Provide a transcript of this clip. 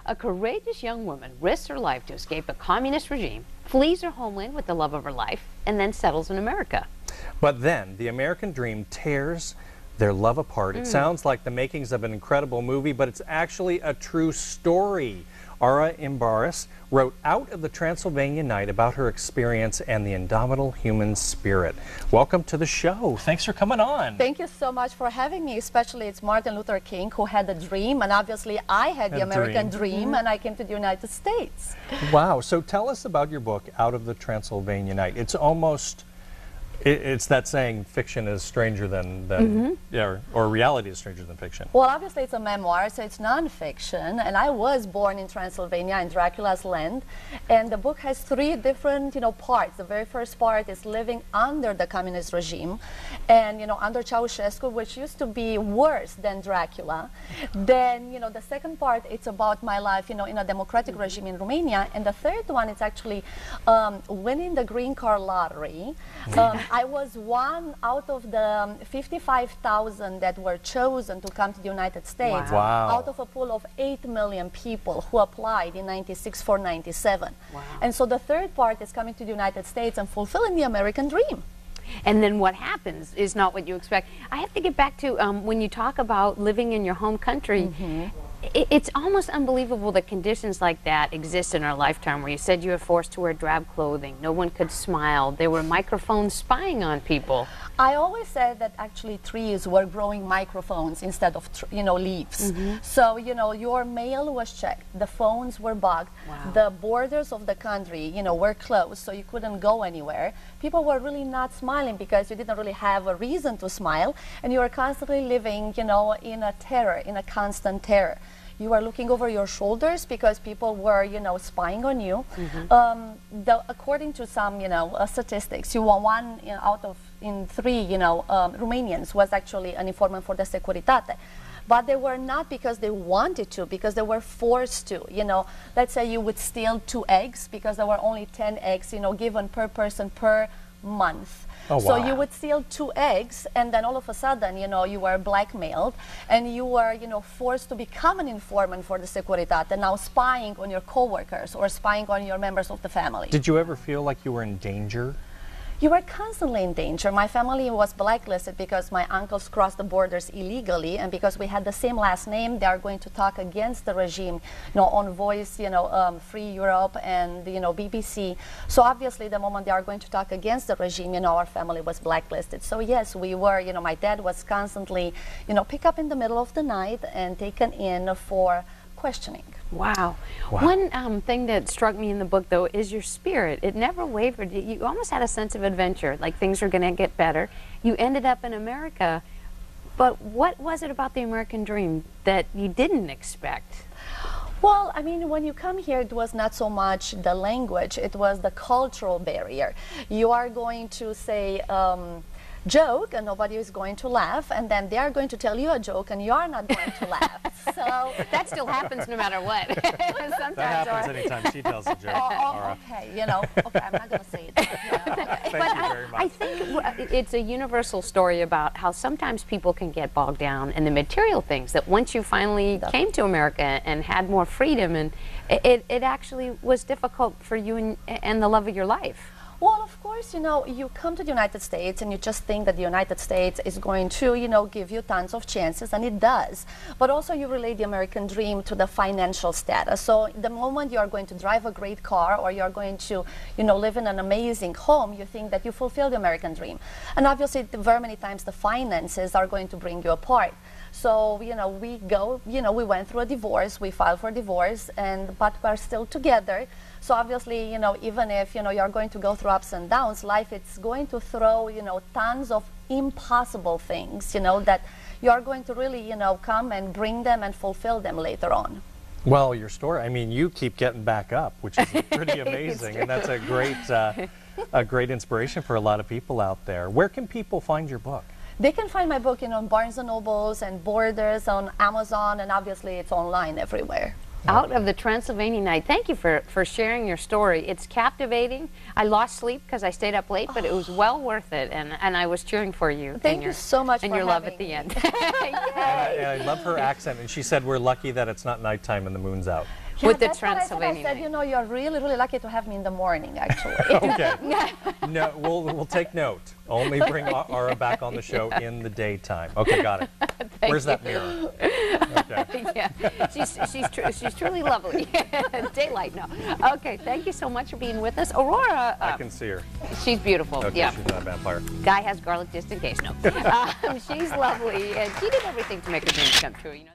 A courageous young woman risks her life to escape a communist regime, flees her homeland with the love of her life, and then settles in America. But then the American dream tears their love apart. It sounds like the makings of an incredible movie, but it's actually a true story. IMBARUS wrote Out of the Transylvania Night about her experience and the indomitable human spirit. Welcome to the show. Thanks for coming on. Thank you so much for having me. Especially it's Martin Luther King who had the dream, and obviously I had the American dream, and I came to the United States. Wow. So tell us about your book, Out of the Transylvania Night. It's almost... It's that saying, fiction is stranger than yeah, or reality is stranger than fiction. Well, obviously it's a memoir, so it's non-fiction, and I was born in Transylvania, in Dracula's land, and the book has three different, parts. The very first part is living under the communist regime, and, under Ceausescu, which used to be worse than Dracula. Then, the second part, it's about my life, in a democratic regime in Romania, and the third one is actually winning the green card lottery. I was one out of the 55,000 that were chosen to come to the United States, out of a pool of 8 million people who applied in 96 for 97. Wow. And so the third part is coming to the United States and fulfilling the American dream. And then what happens is not what you expect. I have to get back to when you talk about living in your home country, it's almost unbelievable that conditions like that exist in our lifetime, where you said you were forced to wear drab clothing, no one could smile, there were microphones spying on people. I always said that actually trees were growing microphones instead of leaves. So your mail was checked, the phones were bugged, the borders of the country were closed, so you couldn't go anywhere. People were really not smiling because you didn't really have a reason to smile, and you were constantly living in a terror, in a constant terror. You were looking over your shoulders because people were, spying on you. According to some, statistics, you were one out of three, Romanians was actually an informant for the Securitate. But they were not because they wanted to, because they were forced to. Let's say you would steal 2 eggs because there were only 10 eggs, given per person per month. Oh, wow. So you would steal 2 eggs, and then all of a sudden, you were blackmailed, and you were, forced to become an informant for the Securitate, now spying on your coworkers or spying on your members of the family. Did you ever feel like you were in danger? You were constantly in danger. My family was blacklisted because my uncles crossed the borders illegally, and because we had the same last name, they are going to talk against the regime, on Voice, Free Europe and BBC. So obviously, the moment they are going to talk against the regime, our family was blacklisted. So yes, we were. My dad was constantly, picked up in the middle of the night and taken in for questioning. Wow. One thing that struck me in the book, though, is your spirit. It never wavered. You almost had a sense of adventure, like things are going to get better. You ended up in America, but what was it about the American dream that you didn't expect? Well, I mean, when you come here, it was not so much the language, it was the cultural barrier. You are going to say, joke, and nobody is going to laugh, and then they are going to tell you a joke and you are not going to laugh. So that still happens no matter what. Sometimes that happens anytime she tells a joke. Okay, okay, I'm not going to say it. Thank you very much. I think it's a universal story about how sometimes people can get bogged down in the material things, that once you finally came to America and had more freedom, and it actually was difficult for you and the love of your life. Well, of course, you come to the United States and you just think that the United States is going to, give you tons of chances, and it does. But also you relate the American dream to the financial status. So the moment you are going to drive a great car, or you are going to, live in an amazing home, you think that you fulfill the American dream. And obviously, very many times the finances are going to bring you apart. So, we went through a divorce, we filed for divorce, but we're still together. So obviously, even if, you're going to go through ups and downs, life is going to throw, tons of impossible things, that you're going to really, come and bring them and fulfill them later on. Well, your story, I mean, you keep getting back up, which is pretty amazing, and that's a great inspiration for a lot of people out there. Where can people find your book? They can find my book, on Barnes & Nobles and Borders, on Amazon, and obviously it's online everywhere. Out of the Transylvania Night. Thank you for sharing your story. It's captivating. I lost sleep because I stayed up late, but it was well worth it, and I was cheering for you. Thank you so much and for your love having at the me. end. And I love her accent, and she said we're lucky that it's not nighttime and the moon's out. with the that's what Transylvania I said, name. you know, you're really, really lucky to have me in the morning, actually. Okay. No, we'll take note. Only bring Ara back on the show in the daytime. Okay, got it. Where's that mirror? Okay. Yeah, she's truly lovely. Daylight, no. Okay, thank you so much for being with us. Aurora. I can see her. She's beautiful. Okay, Yeah. she's not a vampire. Guy has garlic just in case. No. She's lovely, and she did everything to make her dreams come true. You know.